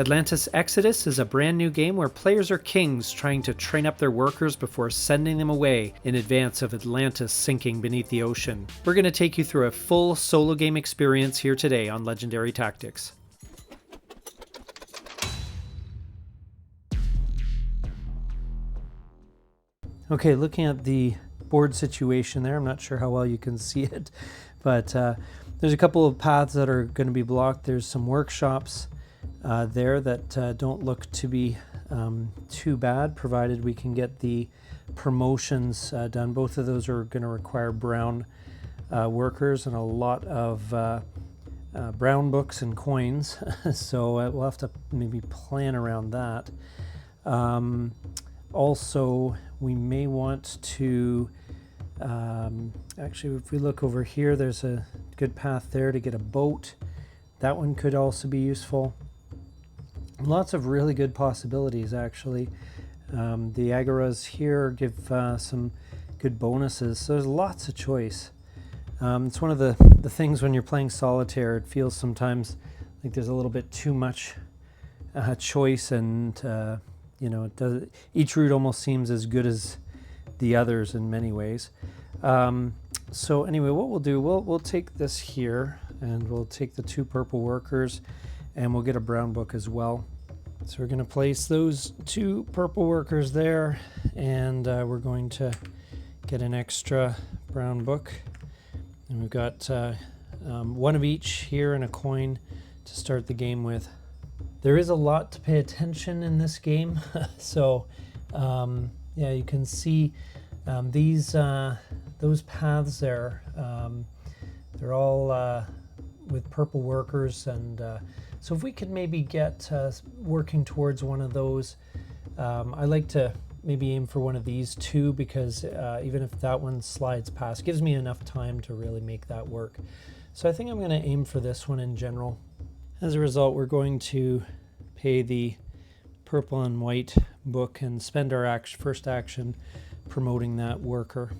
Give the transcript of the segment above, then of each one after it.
Atlantis Exodus is a brand new game where players are kings trying to train up their workers before sending them away in advance of Atlantis sinking beneath the ocean. We're going to take you through a full solo game experience here today on Legendary Tactics. Okay, looking at the board situation there, I'm not sure how well you can see it, but there's a couple of paths that are going to be blocked. There's some workshops there that don't look to be too bad, provided we can get the promotions done. Both of those are going to require brown workers and a lot of brown books and coins, so we'll have to maybe plan around that. Also, we may want to, actually, if we look over here, there's a good path there to get a boat. That one could also be useful. Lots of really good possibilities, actually. The agaras here give some good bonuses, so there's lots of choice. It's one of the things when you're playing solitaire, it feels sometimes like there's a little bit too much choice, and each route almost seems as good as the others in many ways. So anyway, what we'll do, we'll take this here, and we'll take the 2 purple workers, and we'll get a brown book as well. So we're going to place those 2 purple workers there, and we're going to get an extra brown book. And we've got one of each here and a coin to start the game with. There is a lot to pay attention in this game. So yeah, you can see those paths there. They're all with purple workers, and so if we could maybe get working towards one of those, I like to maybe aim for one of these 2, because even if that one slides past, it gives me enough time to really make that work. So I think I'm going to aim for this one in general. As a result, we're going to pay the purple and white book and spend our first action promoting that worker.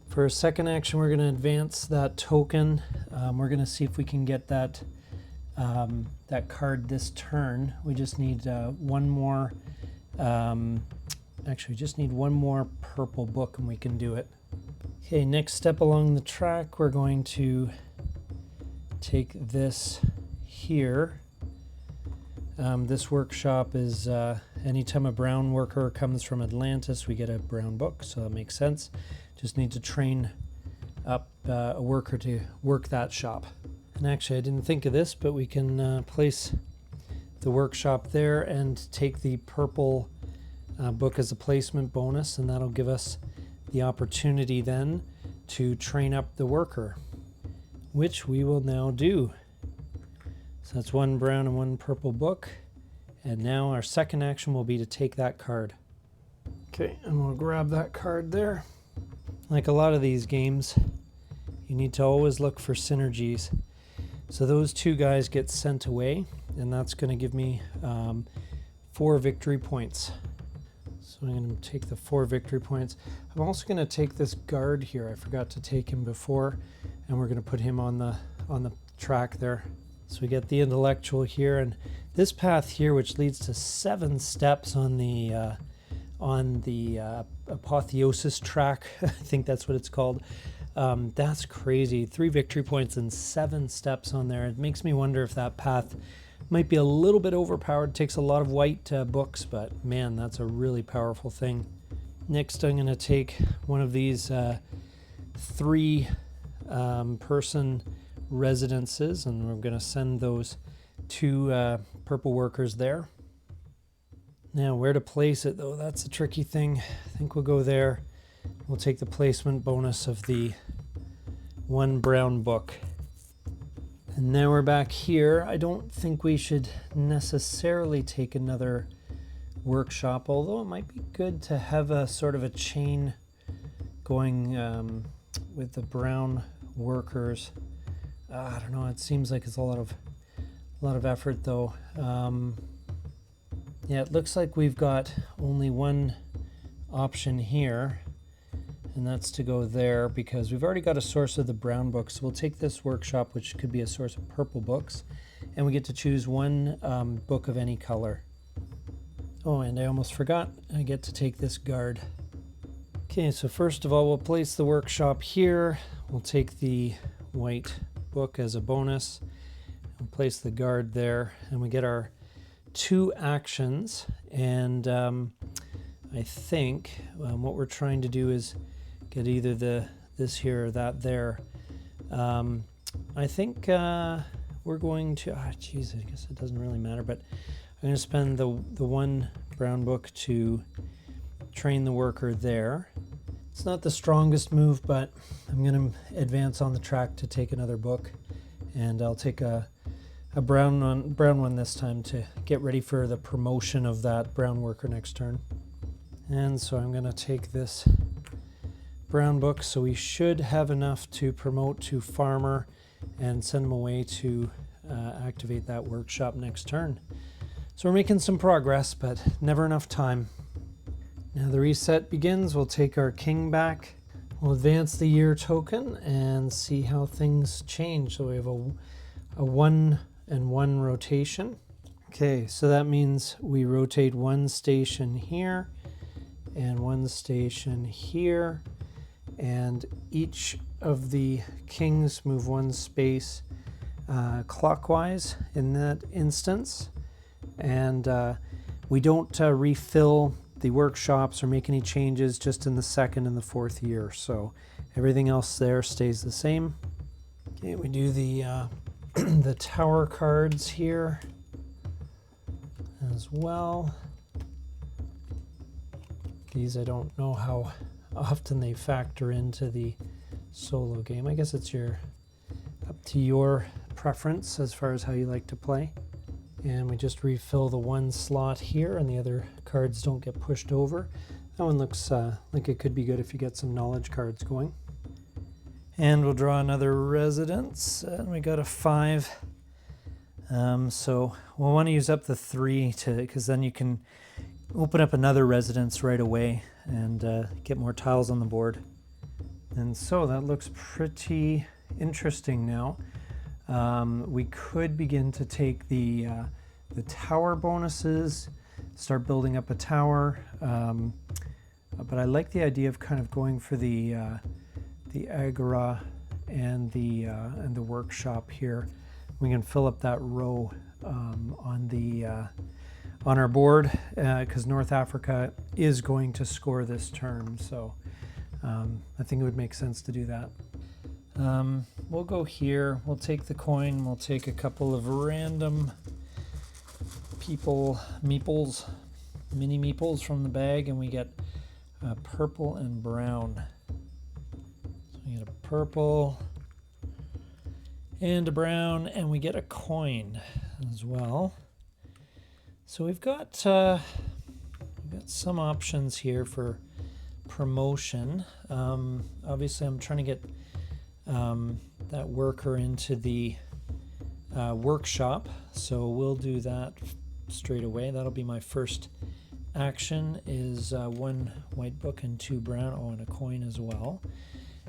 For a second action, we're going to advance that token. We're going to see if we can get that card this turn. We just need one more, actually we just need one more purple book and we can do it. Okay, next step along the track, we're going to take this here. This workshop is anytime a brown worker comes from Atlantis, we get a brown book, so that makes sense. Just need to train up a worker to work that shop. And actually, I didn't think of this, but we can place the workshop there and take the purple book as a placement bonus, and that'll give us the opportunity then to train up the worker, which we will now do. So that's 1 brown and 1 purple book. And now our second action will be to take that card. Okay, and we'll grab that card there. Like a lot of these games, you need to always look for synergies. So those 2 guys get sent away, and that's going to give me 4 victory points. So I'm going to take the 4 victory points. I'm also going to take this guard here. I forgot to take him before, and we're going to put him on the track there. So we get the intellectual here, and this path here, which leads to 7 steps on the apotheosis track, I think that's what it's called. That's crazy. 3 victory points and 7 steps on there. It makes me wonder if that path might be a little bit overpowered. It takes a lot of white books, but man, that's a really powerful thing. Next, I'm going to take one of these 3 person residences, and we're going to send those 2 purple workers there. Now, where to place it though, that's a tricky thing. I think we'll go there. We'll take the placement bonus of the 1 brown book. And now we're back here. I don't think we should necessarily take another workshop, although it might be good to have a sort of a chain going with the brown workers. I don't know, it seems like it's a lot of effort though. Yeah, it looks like we've got only one option here, and that's to go there because we've already got a source of the brown books. So we'll take this workshop, which could be a source of purple books, and we get to choose one book of any color. Oh, and I almost forgot, I get to take this guard. Okay, so first of all, we'll place the workshop here. We'll take the white book as a bonus. We'll place the guard there, and we get our 2 actions. And I think what we're trying to do is get either this here or that there. I think we're going to, geez, I guess it doesn't really matter, but I'm going to spend the 1 brown book to train the worker there. It's not the strongest move, but I'm going to advance on the track to take another book, and I'll take a brown one this time to get ready for the promotion of that brown worker next turn. And so I'm going to take this brown book, so we should have enough to promote to farmer and send him away to activate that workshop next turn. So we're making some progress, but never enough time. Now the reset begins. We'll take our king back. We'll advance the year token and see how things change. So we have a 1 and 1 rotation. Okay, so that means we rotate 1 station here and 1 station here, and each of the kings move 1 space clockwise in that instance. And we don't refill the workshops or make any changes just in the 2nd and the 4th year. So everything else there stays the same. Okay, we do the the tower cards here as well. These, I don't know how often they factor into the solo game. I guess it's up to your preference as far as how you like to play. And we just refill the 1 slot here, and the other cards don't get pushed over. That one looks like it could be good if you get some knowledge cards going. And we'll draw another residence, and we got a 5. So we'll want to use up the 3 because then you can open up another residence right away and get more tiles on the board. And so that looks pretty interesting now. We could begin to take the tower bonuses, start building up a tower, but I like the idea of kind of going for the agora and the workshop here. We can fill up that row on our board because North Africa is going to score this turn, so I think it would make sense to do that. We'll go here, we'll take the coin, we'll take a couple of random mini meeples from the bag, and we get purple and brown. So we get a purple and a brown, and we get a coin as well. So we've got some options here for promotion. Obviously I'm trying to get that worker into the workshop, so we'll do that straight away. That'll be my first action, is 1 white book and 2 brown, and a coin as well.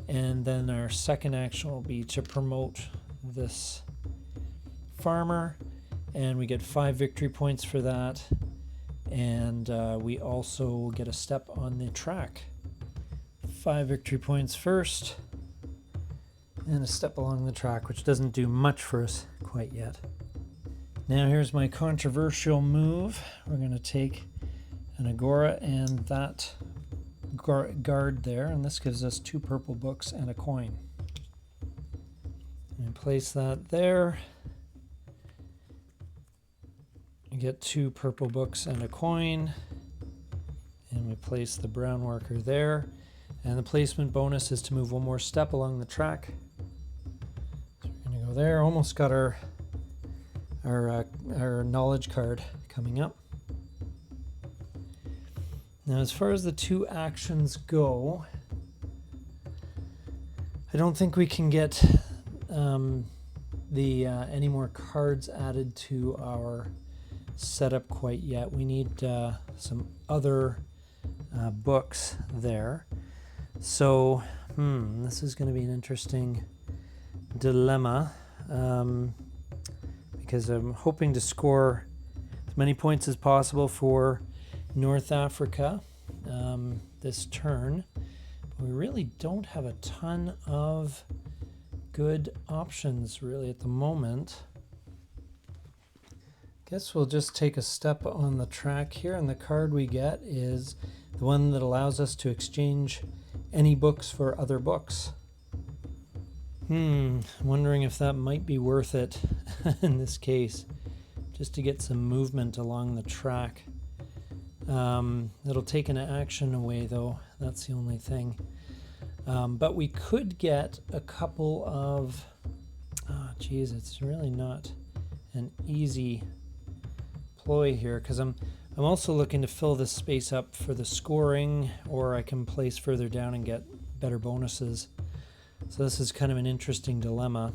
And then our second action will be to promote this farmer, and we get 5 victory points for that, and we also get a step on the track. 5 victory points first, and a step along the track, which doesn't do much for us quite yet. Now here's my controversial move. We're going to take an agora and that guard there, and this gives us 2 purple books and a coin. And place that there. We get 2 purple books and a coin, and we place the brown worker there. And the placement bonus is to move 1 more step along the track. So we're going to go there. Almost got our knowledge card coming up. Now, as far as the 2 actions go, I don't think we can get any more cards added to our setup quite yet. We need some other books there. So, this is going to be an interesting dilemma, because I'm hoping to score as many points as possible for North Africa this turn. But we really don't have a ton of good options really at the moment. Guess we'll just take a step on the track here, and the card we get is the one that allows us to exchange any books for other books. I'm wondering if that might be worth it in this case, just to get some movement along the track. It'll take an action away though, that's the only thing. But we could get a couple of, it's really not an easy ploy here, because I'm also looking to fill this space up for the scoring, or I can place further down and get better bonuses. So this is kind of an interesting dilemma.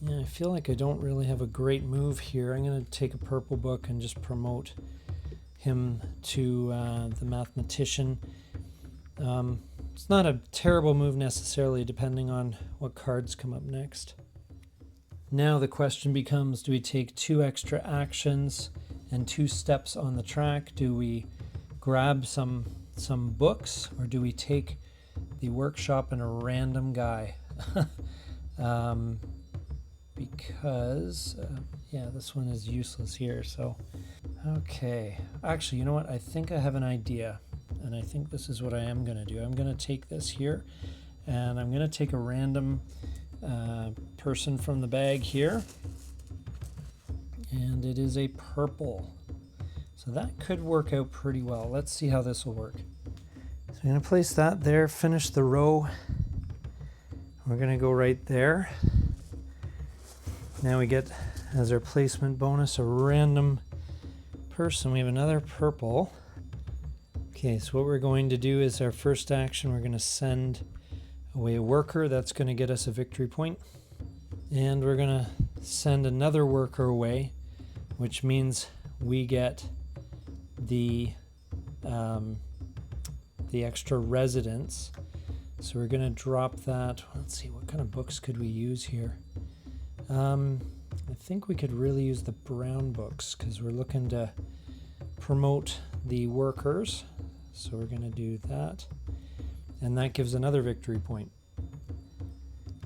Yeah, I feel like I don't really have a great move here. I'm going to take a purple book and just promote him to the mathematician. It's not a terrible move necessarily, depending on what cards come up next. Now the question becomes, do we take 2 extra actions and 2 steps on the track? Do we grab some books, or do we take the workshop and a random guy? Because this one is useless here. So okay, actually, you know what, I think I have an idea, and I think this is what I am going to do. I'm going to take this here, and I'm going to take a random person from the bag here, and it is a purple, so that could work out pretty well. Let's see how this will work. So I'm going to place that there, finish the row. We're going to go right there. Now we get, as our placement bonus, a random person. We have another purple. Okay, so what we're going to do is our first action, we're going to send away a worker. That's going to get us a victory point. And we're going to send another worker away, which means we get the extra residence. So we're going to drop that. Let's see, what kind of books could we use here? I think we could really use the brown books, because we're looking to promote the workers. So we're going to do that. And that gives another victory point.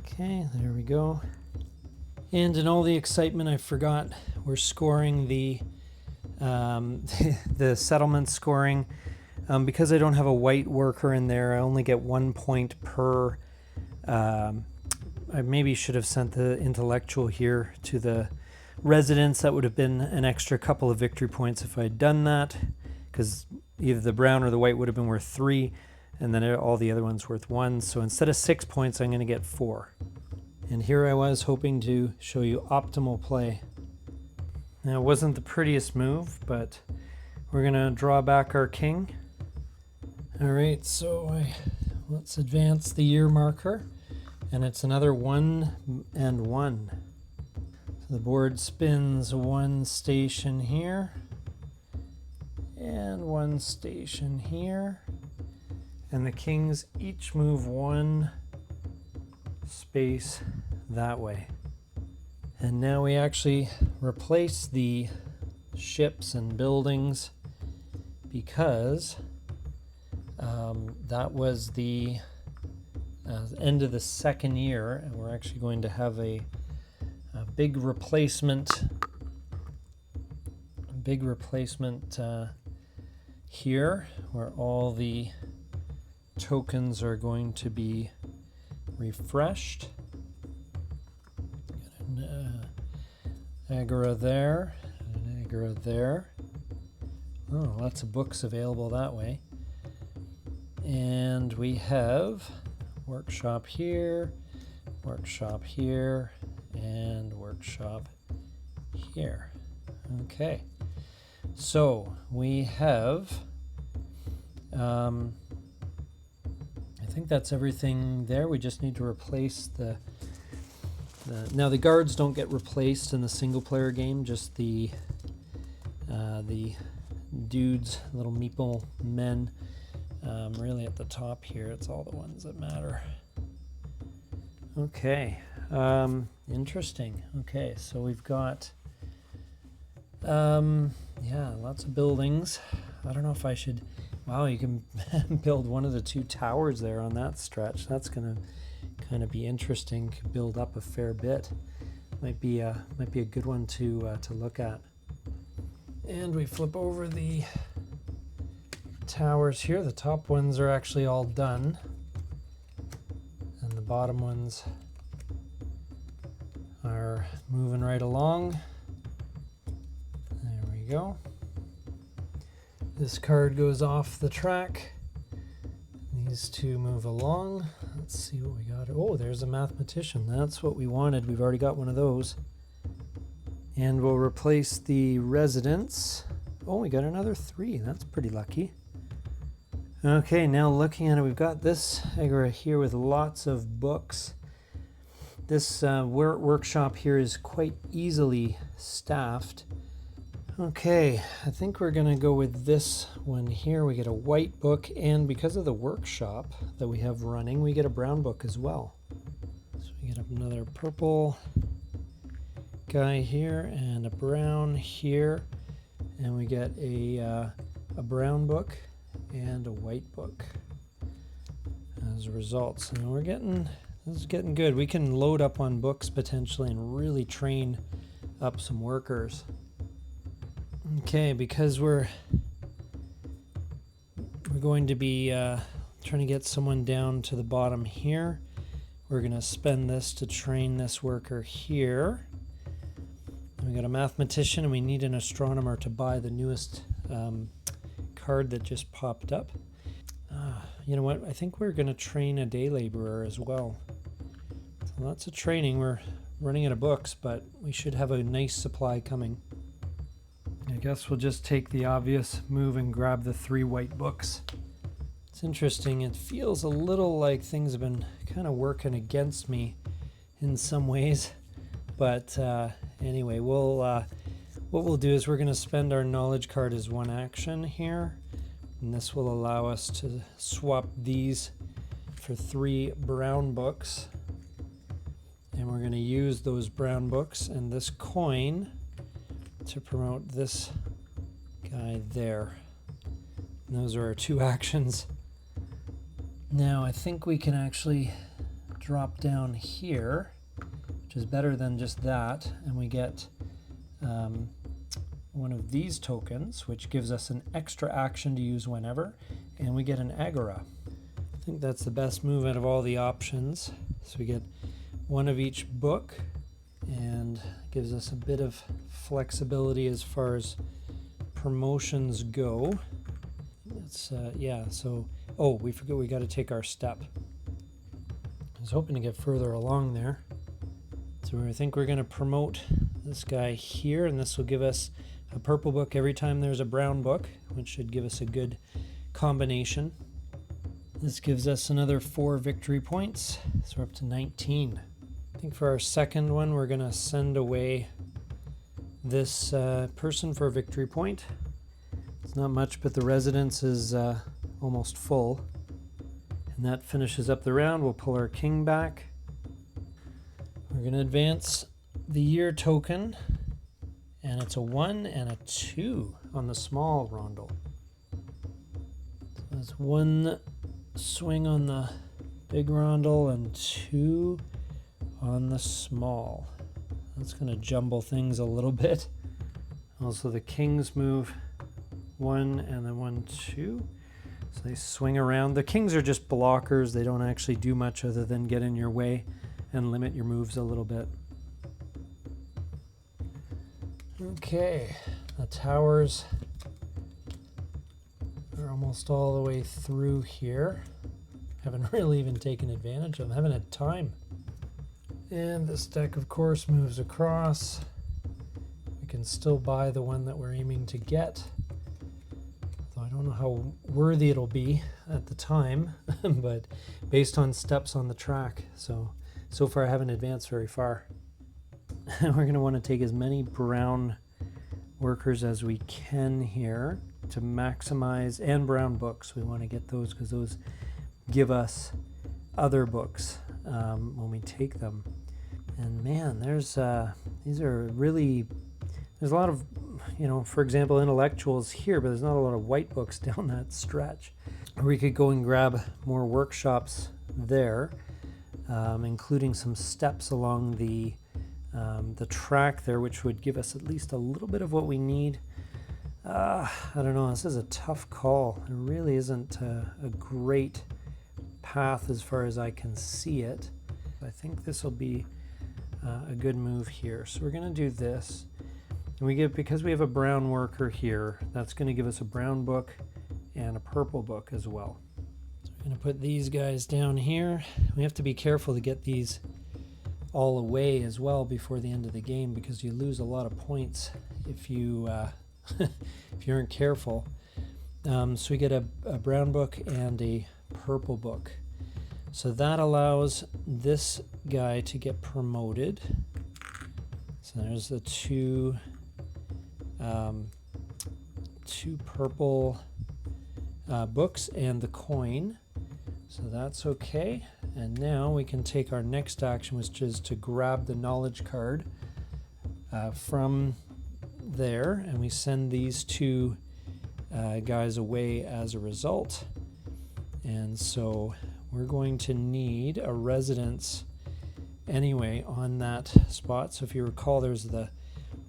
Okay, there we go. And in all the excitement, I forgot we're scoring the the settlement scoring. Because I don't have a white worker in there, I only get 1 point per. I maybe should have sent the intellectual here to the residents. That would have been an extra couple of victory points if I'd done that, because either the brown or the white would have been worth 3, and then all the other ones worth 1. So instead of 6 points, I'm going to get 4. And here I was hoping to show you optimal play. Now, it wasn't the prettiest move, but we're going to draw back our king. All right, so let's advance the year marker, and it's another 1 and 1. So the board spins 1 station here, and 1 station here, and the kings each move 1 space that way. And now we actually replace the ships and buildings, because that was the end of the second year, and we're actually going to have a big replacement here, where all the tokens are going to be refreshed. Got an agora there, an agora there. Oh, lots of books available that way. And we have workshop here, and workshop here. Okay, so we have, I think that's everything there. We just need to replace now the guards don't get replaced in the single player game, just the dudes, little meeple men. Really at the top here, it's all the ones that matter. Okay, Interesting. Okay, so we've got yeah, lots of buildings. I don't know if I should. Wow, you can build one of the two towers there on that stretch. That's gonna kind of be interesting. Could build up a fair bit. Might be a good one to look at. And we flip over the towers here. The top ones are actually all done, and the bottom ones are moving right along. There we go. This card goes off the track. These two move along. Let's see what we got. Oh, there's a mathematician. That's what we wanted. We've already got one of those. And we'll replace the residents. Oh, we got another 3. That's pretty lucky. Okay, now looking at it, we've got this area here with lots of books. This workshop here is quite easily staffed. Okay, I think we're gonna go with this one here. We get a white book, and because of the workshop that we have running, we get a brown book as well. So we get another purple guy here and a brown here, and we get a brown book and a white book as a result. So we're getting, this is getting good. We can load up on books potentially and really train up some workers. Okay, because we're going to be trying to get someone down to the bottom here. We're going to spend this to train this worker here. And we got a mathematician, and we need an astronomer to buy the newest card that just popped up. You know what? I think we're going to train a day laborer as well. So lots of training. We're running out of books, but we should have a nice supply coming. I guess we'll just take the obvious move and grab the 3 white books. It's interesting. It feels a little like things have been kind of working against me in some ways. But anyway, what we'll do is we're going to spend our knowledge card as 1 action here. And this will allow us to swap these for 3 brown books. And we're going to use those brown books and this coin to promote this guy there. And those are our 2 actions. Now I think we can actually drop down here, which is better than just that, and we get one of these tokens, which gives us an extra action to use whenever, and we get an agora. I think that's the best move out of all the options. So we get 1 of each book, and gives us a bit of flexibility as far as promotions go. It's yeah, so oh, we forget we got to take our step. I was hoping to get further along there. So I think we're going to promote this guy here, and this will give us a purple book every time there's a brown book, which should give us a good combination. This gives us another 4 victory points, so we're up to 19. I think for our second one, we're going to send away this person for a victory point. It's not much, but the residence is almost full. And that finishes up the round. We'll pull our king back. We're going to advance the year token, and it's a 1 and a 2 on the small rondel. So that's 1 swing on the big rondel and 2 on the small. That's going to jumble things a little bit. Also, the kings move 1 and then 1, 2. So they swing around. The kings are just blockers. They don't actually do much other than get in your way and limit your moves a little bit. Okay, the towers are almost all the way through here. Haven't really even taken advantage of them. Haven't had time. And this deck, of course, moves across. We can still buy the one that we're aiming to get. Though I don't know how worthy it'll be at the time, but based on steps on the track. So far I haven't advanced very far. We're going to want to take as many brown workers as we can here to maximize, and brown books. We want to get those because those give us other books when we take them. And man, these are really, there's a lot of, for example, intellectuals here, but there's not a lot of white books down that stretch. We could go and grab more workshops there, including some steps along the track there, which would give us at least a little bit of what we need. I don't know, this is a tough call. There really isn't a great path as far as I can see it. I think this will be a good move here. So we're going to do this. And because we have a brown worker here, that's going to give us a brown book and a purple book as well. So we're going to put these guys down here. We have to be careful to get these all away as well before the end of the game, because you lose a lot of points if you if you aren't careful. So we get a brown book and a purple book. So that allows this guy to get promoted. So there's the two purple books and the coin. So that's okay. And now we can take our next action, which is to grab the knowledge card from there, and we send these two guys away as a result. And so we're going to need a residence anyway on that spot. So if you recall, there's the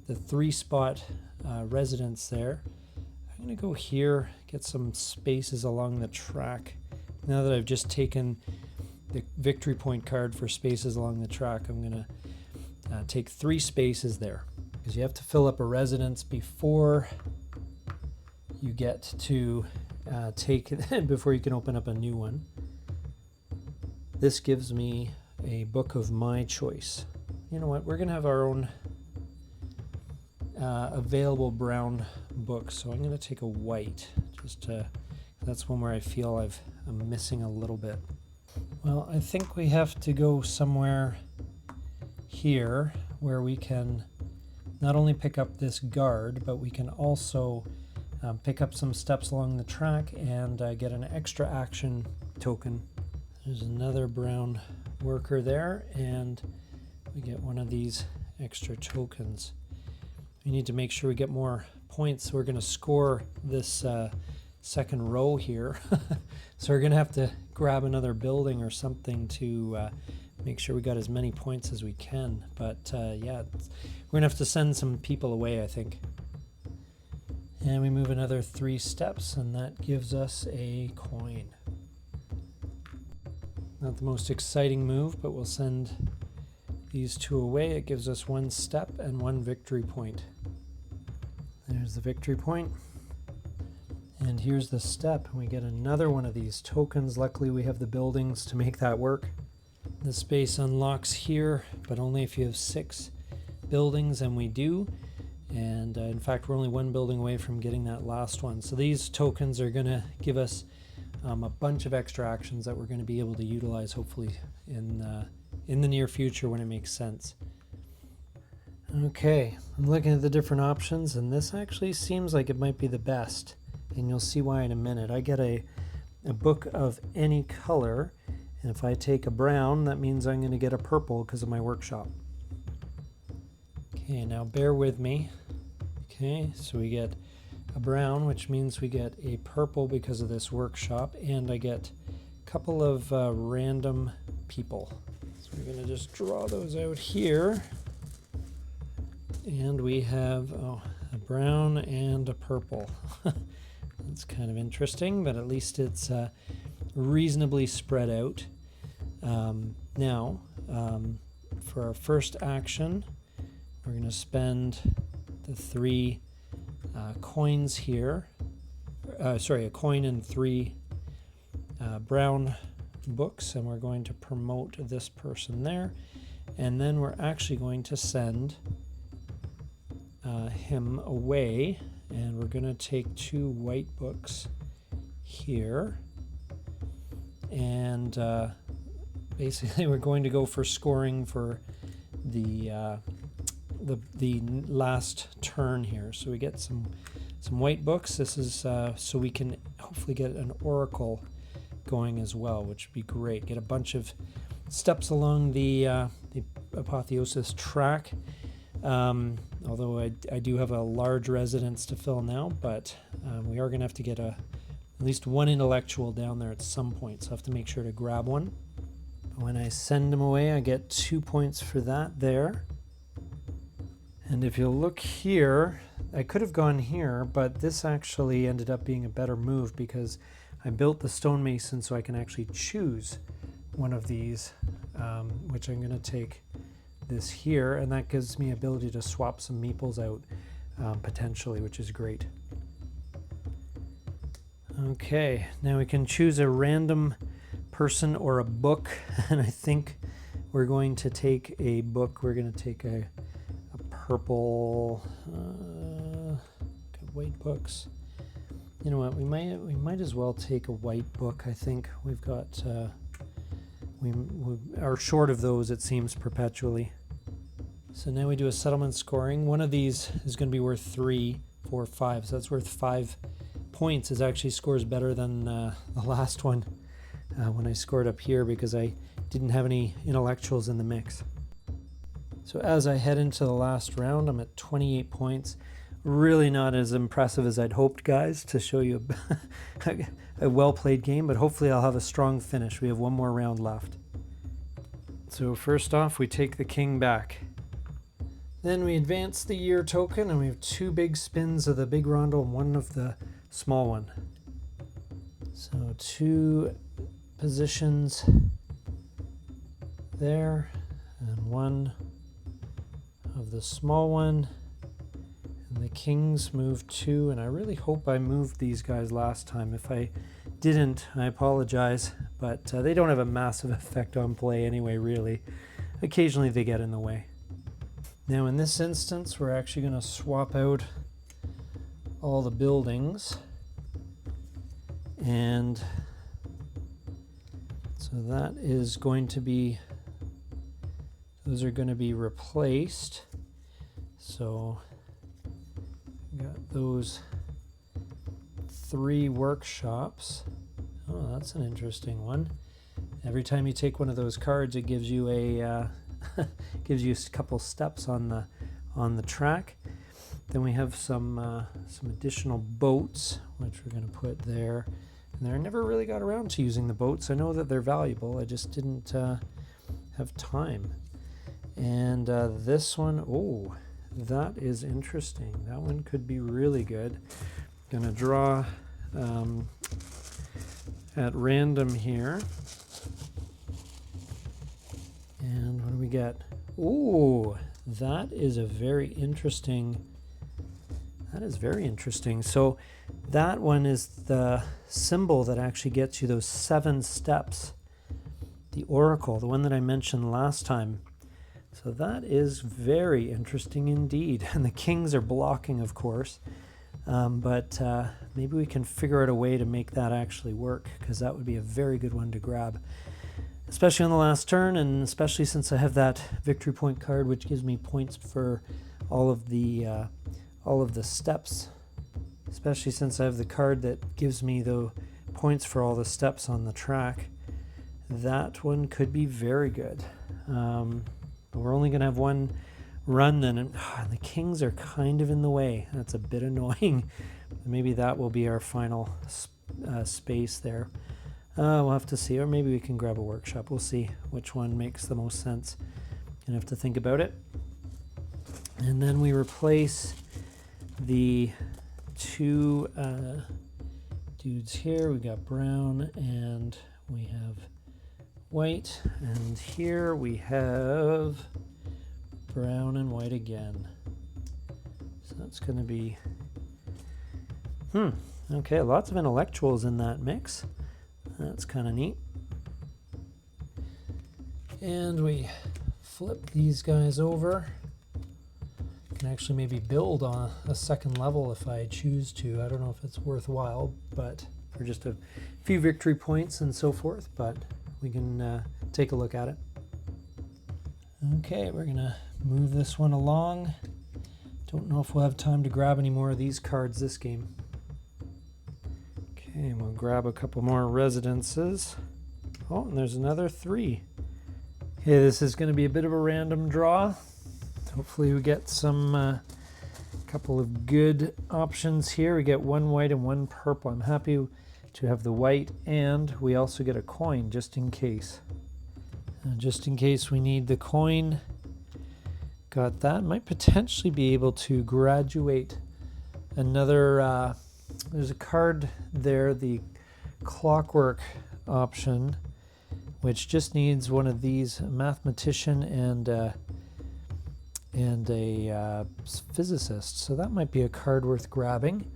3-spot residence there. I'm going to go here, get some spaces along the track. Now that I've just taken the victory point card for spaces along the track, I'm going to take 3 spaces there, because you have to fill up a residence before you get to before you can open up a new one. This gives me a book of my choice. You know what? We're going to have our own available brown book. So I'm going to take a white, that's one where I feel I'm missing a little bit. Well, I think we have to go somewhere here where we can not only pick up this guard, but we can also pick up some steps along the track and get an extra action token. There's another brown worker there, and we get one of these extra tokens. We need to make sure we get more points. We're going to score this second row here. So we're going to have to grab another building or something to make sure we got as many points as we can. But yeah, we're going to have to send some people away, I think. And we move another 3 steps, and that gives us a coin. Not the most exciting move, but we'll send these 2 away. It gives us 1 step and 1 victory point. There's the victory point. And here's the step. We get another one of these tokens. Luckily, we have the buildings to make that work. The space unlocks here, but only if you have 6 buildings, and we do. And in fact, we're only 1 building away from getting that last one. So these tokens are going to give us a bunch of extra actions that we're going to be able to utilize, hopefully, in the near future when it makes sense. Okay, I'm looking at the different options, and this actually seems like it might be the best. And you'll see why in a minute. I get a book of any color, and if I take a brown, that means I'm going to get a purple because of my workshop. Okay, now bear with me. Okay, so we get a brown, which means we get a purple because of this workshop, and I get a couple of random people. So we're going to just draw those out here. And we have a brown and a purple. That's kind of interesting, but at least it's reasonably spread out. Now, for our first action, we're going to spend the 3 coins here. A coin and 3 brown books, and we're going to promote this person there. And then we're actually going to send him away, and we're going to take 2 white books here, and basically we're going to go for scoring for the last turn here. So we get some white books. This is so we can hopefully get an oracle going as well, which would be great. Get a bunch of steps along the the Apotheosis track. Although I do have a large residence to fill now, but we are going to have to get at least one intellectual down there at some point, so I have to make sure to grab one. When I send them away, I get 2 points for that there. And if you look here, I could have gone here, but this actually ended up being a better move because I built the stonemason so I can actually choose one of these, which I'm going to take this here, and that gives me ability to swap some meeples out potentially, which is great. Okay, now we can choose a random person or a book, and I think we're going to take a book. We're going to take a purple white books. You know what, we might as well take a white book. I think we've got we are short of those, it seems, perpetually. So now we do a settlement scoring. One of these is going to be worth 3, 4, 5, so that's worth 5 points. It actually scores better than the last one when I scored up here because I didn't have any intellectuals in the mix. So as I head into the last round, I'm at 28 points. Really not as impressive as I'd hoped, guys, to show you a well-played game, but hopefully I'll have a strong finish. We have one more round left. So first off, we take the king back. Then we advance the year token, and we have 2 big spins of the big rondo and 1 of the small one. So 2 positions there, and 1 of the small one. And the kings move 2, and I really hope I moved these guys last time. If I didn't, I apologize, but they don't have a massive effect on play anyway, really. Occasionally they get in the way. Now in this instance, we're actually going to swap out all the buildings, and so that is going to be, those are going to be replaced. So we got those 3 workshops. Oh, that's an interesting one. Every time you take one of those cards, it gives you a gives you a couple steps on the track. Then we have some additional boats, which we're going to put there. And I never really got around to using the boats. I know that they're valuable. I just didn't have time. And this one, oh, that is interesting. That one could be really good. Going to draw at random here. And what do we get? Ooh, that is a very interesting. That is very interesting. So that one is the symbol that actually gets you those 7 steps. The oracle, the one that I mentioned last time. So that is very interesting indeed. And the kings are blocking, of course. But maybe we can figure out a way to make that actually work, because that would be a very good one to grab. Especially on the last turn, and especially since I have that victory point card, which gives me points for all of the steps. Especially since I have the card that gives me the points for all the steps on the track. That one could be very good. But we're only going to have one run then, and the kings are kind of in the way. That's a bit annoying. Maybe that will be our final space there. We'll have to see, or maybe we can grab a workshop. We'll see which one makes the most sense. Gonna have to think about it. And then we replace the 2 dudes here. We got brown and we have white, and here we have brown and white again. So that's going to be okay, lots of intellectuals in that mix. That's kind of neat. And we flip these guys over. Can actually maybe build on a second level if I choose to. I don't know if it's worthwhile, but for just a few victory points and so forth, but we can take a look at it. Okay, we're gonna move this one along. Don't know if we'll have time to grab any more of these cards this game. Okay, we'll grab a couple more residences. Oh, and there's another 3. Okay, this is going to be a bit of a random draw. Hopefully we get some couple of good options here. We get one white and one purple. I'm happy to have the white, and we also get a coin just in case. Just in case we need the coin. Got that. Might potentially be able to graduate another. There's a card there, the clockwork option, which just needs one of these, a mathematician and a physicist. So that might be a card worth grabbing,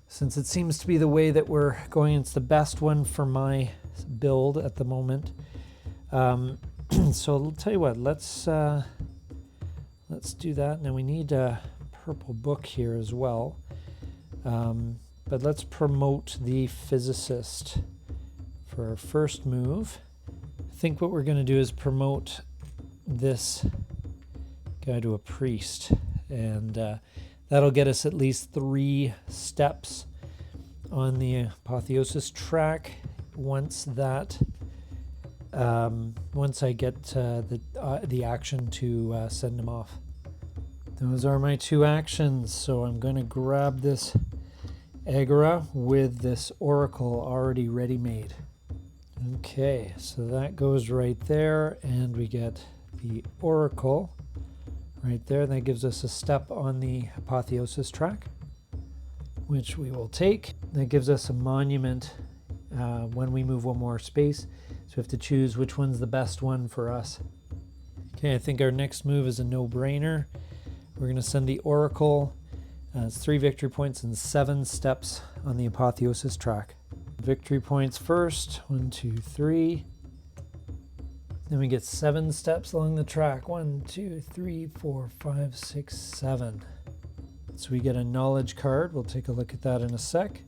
since it seems to be the way that we're going. It's the best one for my build at the moment. So I'll tell you what, let's do that. Now we need a purple book here as well. But let's promote the physicist for our first move. I think what we're going to do is promote this guy to a priest, and that'll get us at least 3 steps on the apotheosis track. Once I get the action to send him off. Those are my 2 actions, so I'm going to grab this Agora with this Oracle already ready-made. Okay, so that goes right there, and we get the Oracle right there. That gives us a step on the apotheosis track, which we will take. That gives us a monument when we move one more space. So we have to choose which one's the best one for us. Okay, I think our next move is a no-brainer. We're going to send the Oracle. It's 3 victory points and 7 steps on the apotheosis track. Victory points first, 1, 2, 3. Then we get 7 steps along the track. 1, 2, 3, 4, 5, 6, 7. So we get a knowledge card. We'll take a look at that in a sec.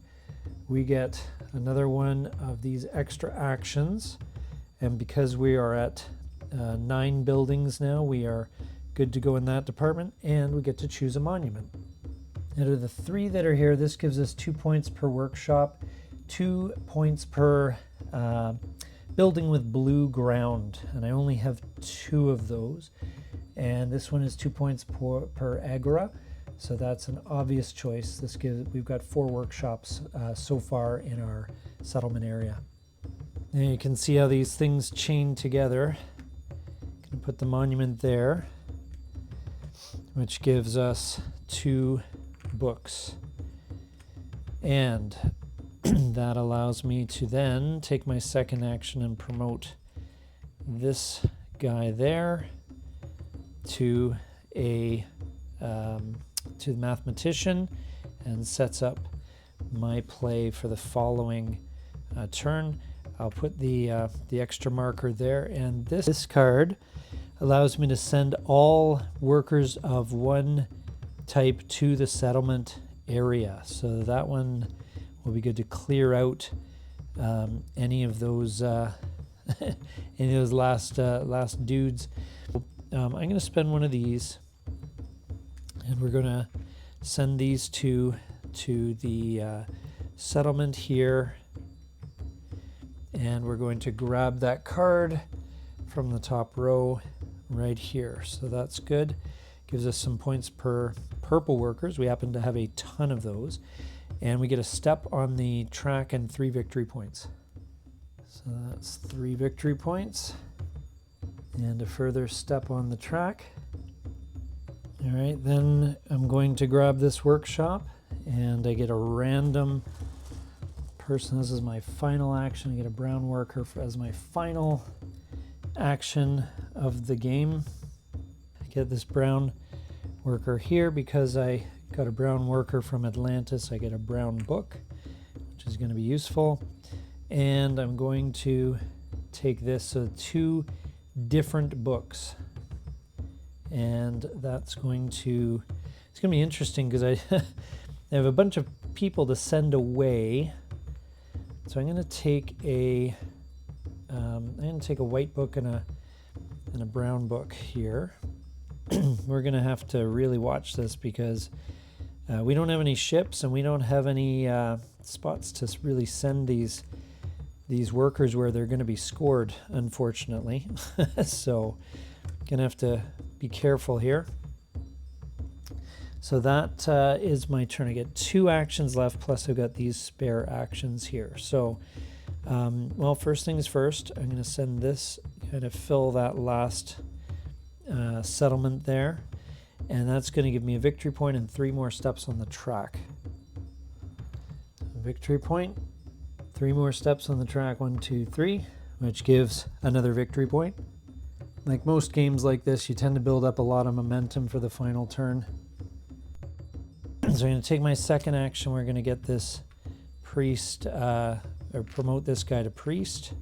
We get another one of these extra actions. And because we are at 9 buildings now, we are good to go in that department, and we get to choose a monument. Out of the 3 that are here, this gives us 2 points per workshop, 2 points per building with blue ground, and I only have 2 of those. And this one is 2 points per agora, so that's an obvious choice. We've got 4 workshops so far in our settlement area. And you can see how these things chain together. Going to put the monument there, which gives us 2 books, and that allows me to then take my second action and promote this guy there to the mathematician, and sets up my play for the following turn. I'll put the extra marker there, and this card allows me to send all workers of one type to the settlement area. So that one will be good to clear out any of those last dudes. I'm going to spend one of these, and we're going to send these to the settlement here, and we're going to grab that card from the top row right here. So that's good. Gives us some points per purple workers. We happen to have a ton of those. And we get a step on the track and 3 victory points. So that's 3 victory points. And a further step on the track. All right, then I'm going to grab this workshop, and I get a random person. This is my final action. I get a brown worker as my final action of the game. I get this brown worker here because I got a brown worker from Atlantis. I get a brown book, which is going to be useful. And I'm going to take this, so 2 different books. And that's going to, it's going to be interesting because I have a bunch of people to send away. So I'm going to take a white book and a brown book here. We're going to have to really watch this because we don't have any ships, and we don't have any spots to really send these these workers where they're going to be scored, unfortunately. So gonna have to be careful here. So that is my turn. I get 2 actions left, plus I've got these spare actions here. So, well, first things first, I'm going to send this, kind of fill that last settlement there. And that's going to give me a victory point and 3 more steps on the track. Victory point, 3 more steps on the track, 1, 2, 3, which gives another victory point. Like most games like this, you tend to build up a lot of momentum for the final turn. So I'm going to take my second action. We're going to get this priest, or promote this guy to priest.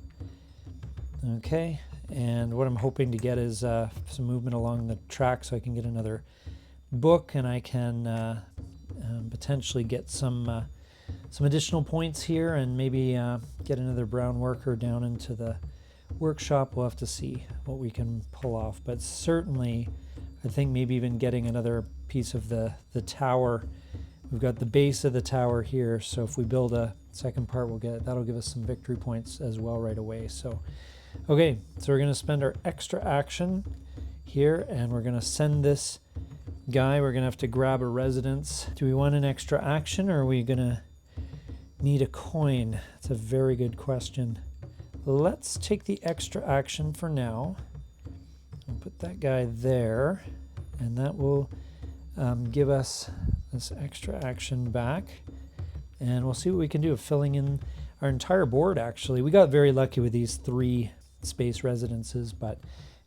Okay, and what I'm hoping to get is some movement along the track so I can get another book, and I can potentially get some additional points here, and maybe get another brown worker down into the workshop. We'll have to see what we can pull off, but certainly I think maybe even getting another piece of the tower. We've got the base of the tower here, so if we build a second part, that'll give us some victory points as well right away. So okay, so we're going to spend our extra action here, and we're going to send this guy. We're going to have to grab a residence. Do we want an extra action, or are we going to need a coin? That's a very good question. Let's take the extra action for now. I'll put that guy there, and that will give us this extra action back. And we'll see what we can do of filling in our entire board, actually. We got very lucky with these 3 space residences, but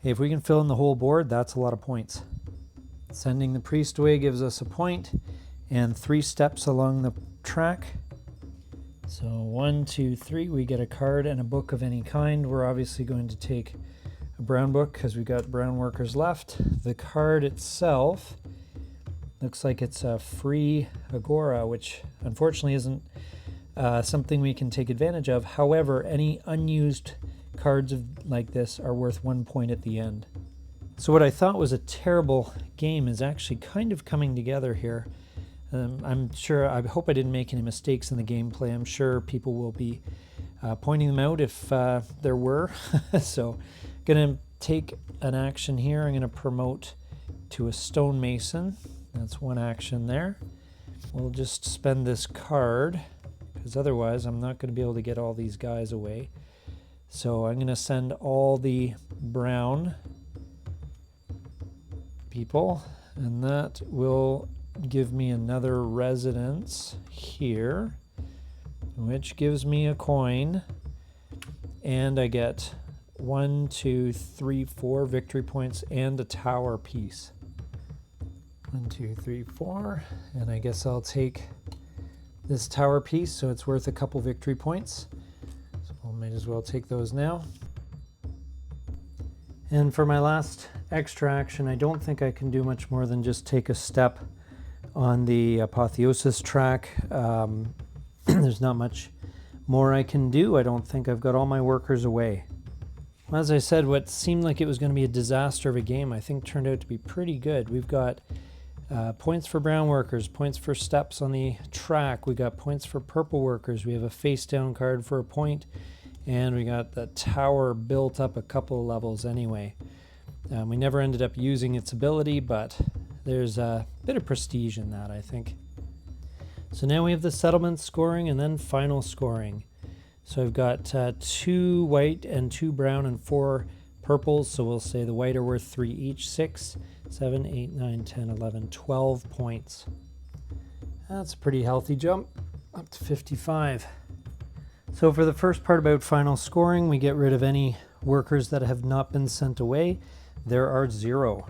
hey, if we can fill in the whole board, that's a lot of points. Sending the priest away gives us a point, and 3 steps along the track. So 1, 2, 3, we get a card and a book of any kind. We're obviously going to take a brown book because we've got brown workers left. The card itself looks like it's a free Agora, which unfortunately isn't something we can take advantage of. However, any unused cards like this are worth 1 point at the end. So what I thought was a terrible game is actually kind of coming together here. I hope I didn't make any mistakes in the gameplay. I'm sure people will be pointing them out if there were. So going to take an action here. I'm going to promote to a stonemason. That's 1 action there. We'll just spend this card, because otherwise I'm not going to be able to get all these guys away. So I'm going to send all the brown people, and that will give me another residence here, which gives me a coin, and I get 1, 2, 3, 4 victory points and a tower piece. 1, 2, 3, 4, and I guess I'll take this tower piece, so it's worth a couple victory points. So I might as well take those now. And for my last extra action, I don't think I can do much more than just take a step on the apotheosis track. There's not much more I can do. I don't think I've got all my workers away. As I said, what seemed like it was going to be a disaster of a game, I think turned out to be pretty good. We've got points for brown workers, points for steps on the track. We got points for purple workers. We have a face down card for a point, and we got the tower built up a couple of levels anyway. We never ended up using its ability, but there's a bit of prestige in that, I think. So now we have the settlement scoring and then final scoring. So I've got 2 white and 2 brown and 4 purples. So we'll say the white are worth 3 each. 6, 7, 8, 9, 10, 11, 12 points. That's a pretty healthy jump, up to 55. So for the first part about final scoring, we get rid of any workers that have not been sent away. There are 0.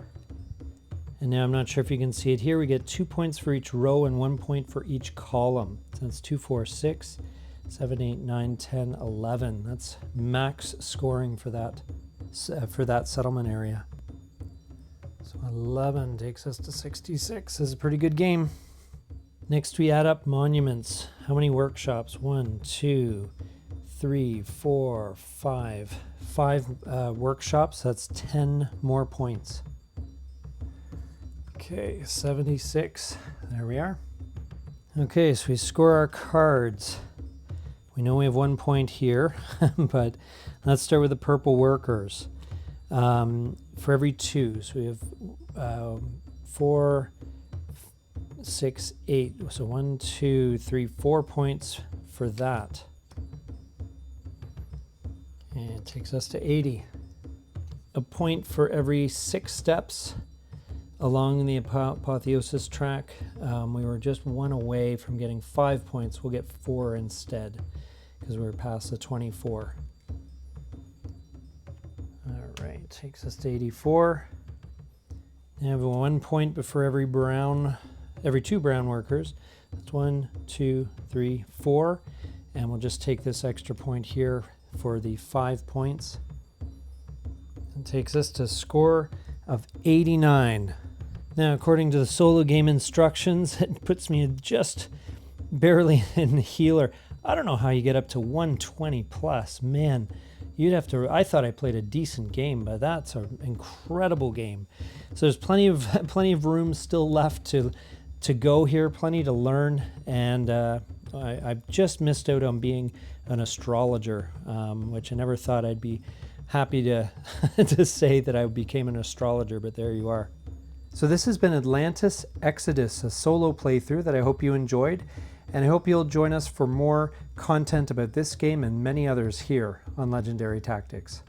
And now I'm not sure if you can see it here. We get 2 points for each row and 1 point for each column. So that's 2, 4, 6, 7, 8, 9, 10, 11. That's max scoring for that settlement area. So 11 takes us to 66. This is a pretty good game. Next we add up monuments. How many workshops? 1, 2, 3, 4, 5. 5 workshops. That's 10 more points. Okay, 76. There we are. Okay, so we score our cards. We know we have 1 point here, but let's start with the purple workers. For every 2, so we have 4, 6, 8. So 1, 2, 3, 4 points for that. And it takes us to 80. A point for every 6 steps along the apotheosis track. We were just 1 away from getting 5 points. We'll get 4 instead because we were past the 24. All right, takes us to 84. We have 1 point for every 2 brown workers. That's 1, 2, 3, 4. And we'll just take this extra point here for the 5 points. It takes us to a score of 89. Now, according to the solo game instructions, it puts me just barely in the healer. I don't know how you get up to 120 plus. Man, you'd have to. I thought I played a decent game, but that's an incredible game. So there's plenty of room still left to go here, plenty to learn, and I just missed out on being an astrologer, which I never thought I'd be happy to to say that I became an astrologer, but there you are. So this has been Atlantis Exodus, a solo playthrough that I hope you enjoyed, and I hope you'll join us for more content about this game and many others here on Legendary Tactics.